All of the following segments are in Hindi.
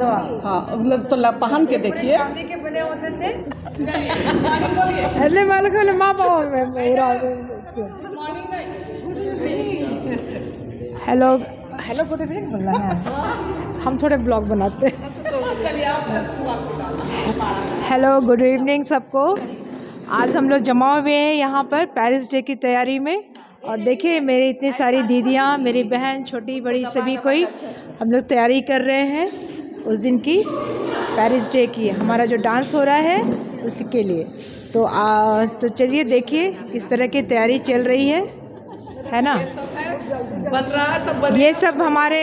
चंदवा। हाँ तो पहन के देखिए। चांदी के बने होते थे। अरे मालूम है माँ बाबा में मेरा। हेलो हेलो गुड इवनिंग बोलना है, हम थोड़े ब्लॉग बनाते हैं। हेलो गुड इवनिंग सबको। आज हम लोग जमा हुए हैं यहाँ पर पेरिस डे की तैयारी में, और देखिए मेरी इतनी सारी दीदियाँ, मेरी बहन, छोटी बड़ी सभी कोई हम लोग तैयारी कर रहे हैं उस दिन की, पेरिस डे की। हमारा जो डांस हो रहा है उसी के लिए। तो चलिए देखिए किस तरह की तैयारी चल रही है ना। ये सब हमारे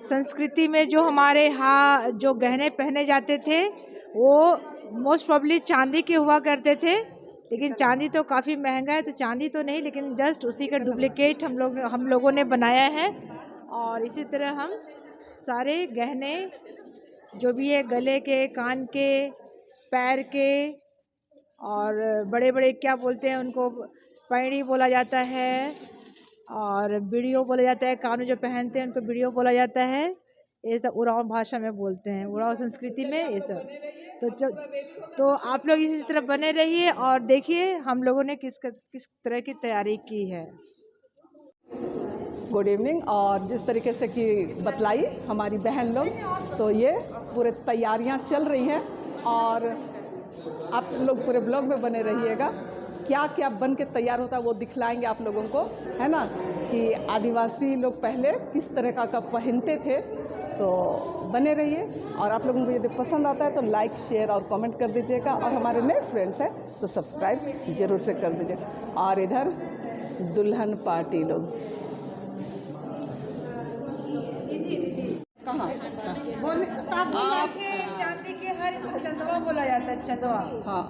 संस्कृति में जो हमारे जो गहने पहने जाते थे वो मोस्ट प्रॉब्ली चांदी के हुआ करते थे, लेकिन चांदी तो काफ़ी महंगा है, तो चांदी तो नहीं, लेकिन जस्ट उसी का डुप्लीकेट हम लोगों ने बनाया है। और इसी तरह हम सारे गहने जो भी है, गले के, कान के, पैर के, और बड़े बड़े क्या बोलते हैं उनको, पैड़ी बोला जाता है, और बीड़ियों बोला जाता है। कानों जो पहनते हैं उनको बीड़ियों बोला जाता है। ये सब उरांव भाषा में बोलते हैं, उरांव संस्कृति में ये सब। तो आप लोग इसी तरह बने रहिए और देखिए हम लोगों ने किस तरह की तैयारी की है। Good evening. और जिस तरीके से कि बतलाई हमारी बहन लोग, तो ये पूरे तैयारियां चल रही हैं और आप लोग पूरे ब्लॉग में बने रहिएगा। क्या क्या बन के तैयार होता है वो दिखलाएंगे आप लोगों को, है ना, कि आदिवासी लोग पहले किस तरह का पहनते थे। तो बने रहिए, और आप लोगों को यदि पसंद आता है तो लाइक, शेयर और कमेंट कर दीजिएगा, और हमारे नए फ्रेंड्स हैं तो सब्सक्राइब ज़रूर से कर दीजिएगा। और इधर दुल्हन पार्टी लोग कहाँ चांदी के हर, इसको चंदवा बोला जाता है, चंदवा। हाँ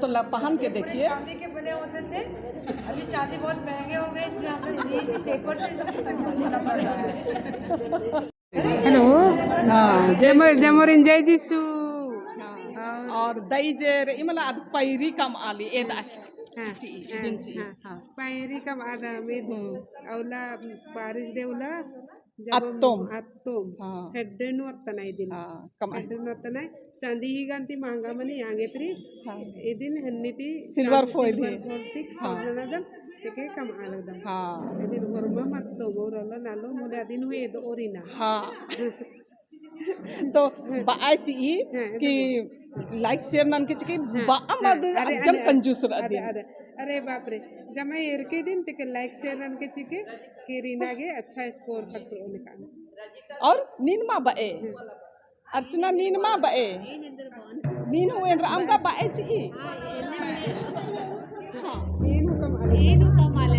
तो पहन के देखिए। चांदी के बने होते थे, अभी चांदी बहुत महंगे हो गए, इसलिए हम लोग इसी पेपर से सब बना पड़ रहा है। हेलो, हाँ जमोरिन जय जिसु। और दईजेर इमला अद पैरी कम आली एदा पैरी कम आदा में औला बारिश देवला अत्तोम हेड्डेनु अत्तनाई दिन हेड्डेनु अत्तनाई चांदी ही गांती महंगा मनी आगे प्री ए दिन हन्नीती सिल्वर फॉइल है नदम तेके कम आलदम ए दिन वर्मा मत्तो बोरला नालो मोले दिन हुए दो ओरिना। तो बाची कि लाइक शेयर नन के चिके बामद जम कंजूस रदी। अरे बाप रे, जमा एर के दिन तेके लाइक शेयर नन के चिके कि रीना गे अच्छा स्कोर पकड़ो निकाल। और नीनमा बाए अर्चना नीनमा बाए नीन हुए अंका बाए ची नीन हुकम आले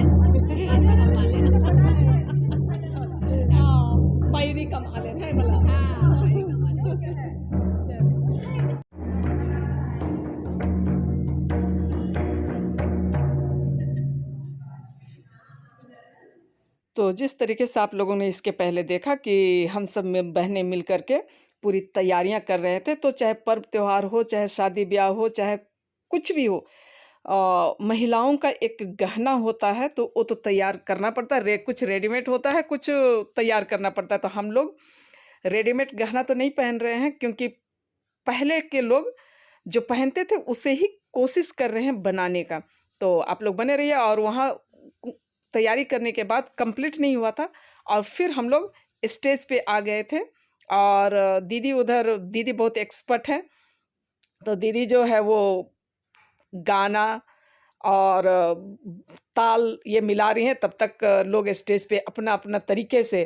पैरी कम आले है मला। तो जिस तरीके से आप लोगों ने इसके पहले देखा कि हम सब में बहनें मिल कर के पूरी तैयारियां कर रहे थे, तो चाहे पर्व त्यौहार हो, चाहे शादी ब्याह हो, चाहे कुछ भी हो, महिलाओं का एक गहना होता है तो वो तो तैयार करना पड़ता है। कुछ रेडीमेड होता है, कुछ तैयार करना पड़ता है। तो हम लोग रेडीमेड गहना तो नहीं पहन रहे हैं, क्योंकि पहले के लोग जो पहनते थे उसे ही कोशिश कर रहे हैं बनाने का। तो आप लोग बने रहिए। और वहाँ तैयारी करने के बाद कंप्लीट नहीं हुआ था, और फिर हम लोग स्टेज पे आ गए थे। और दीदी बहुत एक्सपर्ट है, तो दीदी जो है वो गाना और ताल ये मिला रही हैं। तब तक लोग स्टेज पे अपना अपना तरीके से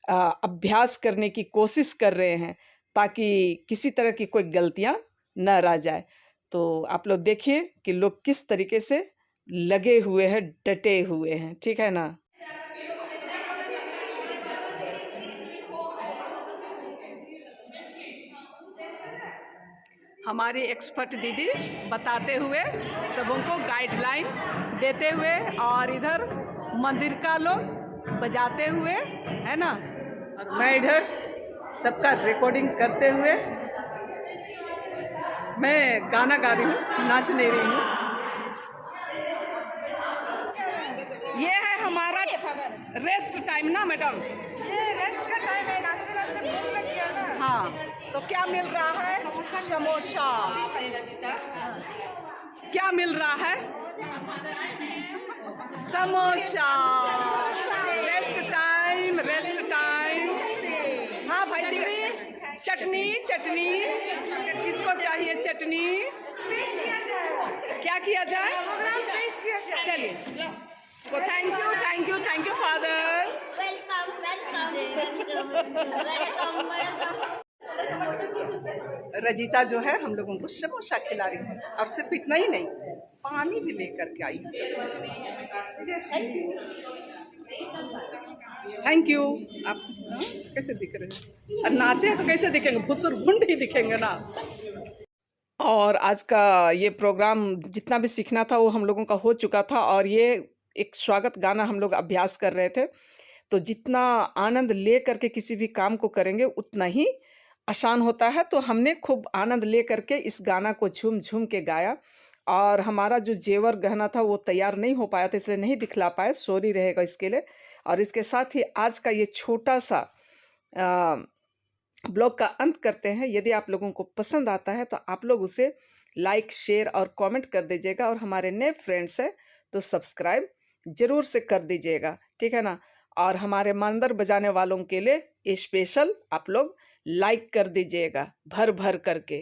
अभ्यास करने की कोशिश कर रहे हैं, ताकि किसी तरह की कोई गलतियां न रह जाए। तो आप लोग देखिए कि लोग किस तरीके से लगे हुए हैं, डटे हुए हैं, ठीक है ना। हमारी एक्सपर्ट दीदी बताते हुए सबों को गाइडलाइन देते हुए, और इधर मंदिर का लोग बजाते हुए, है ना, और मैं इधर सबका रिकॉर्डिंग करते हुए मैं गाना गा रही हूँ, नाच नहीं रही हूँ। ये है हमारा रेस्ट टाइम ना मैडम? ये रेस्ट का टाइम है, नाश्ते नाश्ते भूख लग गया ना। हाँ, तो क्या मिल रहा है? समोसा। क्या मिल रहा है? Samosa. Rest time, rest time. हाँ भाई, चटनी चटनी, किसको चाहिए चटनी? क्या किया जाए? चलिए, thank you thank you thank you father. Welcome welcome welcome welcome. Rajita जो है हम लोगों को समोसा खिला रही है, और सिर्फ इतना ही नहीं, पानी भी लेकर के आई। Thank you. आप कैसे दिख रहे हैं? और नाचे तो कैसे दिखेंगे? भुसुर भुंड ही दिखेंगे ना। और आज का ये प्रोग्राम जितना भी सीखना था वो हम लोगों का हो चुका था, और ये एक स्वागत गाना हम लोग अभ्यास कर रहे थे। तो जितना आनंद ले करके किसी भी काम को करेंगे उतना ही आसान होता है। तो हमने खूब आनंद ले करके इस गाना को झूम झूम के गाया, और हमारा जो जेवर गहना था वो तैयार नहीं हो पाया था, इसलिए नहीं दिखला पाए, सॉरी रहेगा इसके लिए। और इसके साथ ही आज का ये छोटा सा ब्लॉग का अंत करते हैं। यदि आप लोगों को पसंद आता है तो आप लोग उसे लाइक, शेयर और कमेंट कर दीजिएगा, और हमारे नए फ्रेंड्स हैं तो सब्सक्राइब ज़रूर से कर दीजिएगा, ठीक है ना। और हमारे मानदर बजाने वालों के लिए स्पेशल आप लोग लाइक कर दीजिएगा भर भर करके।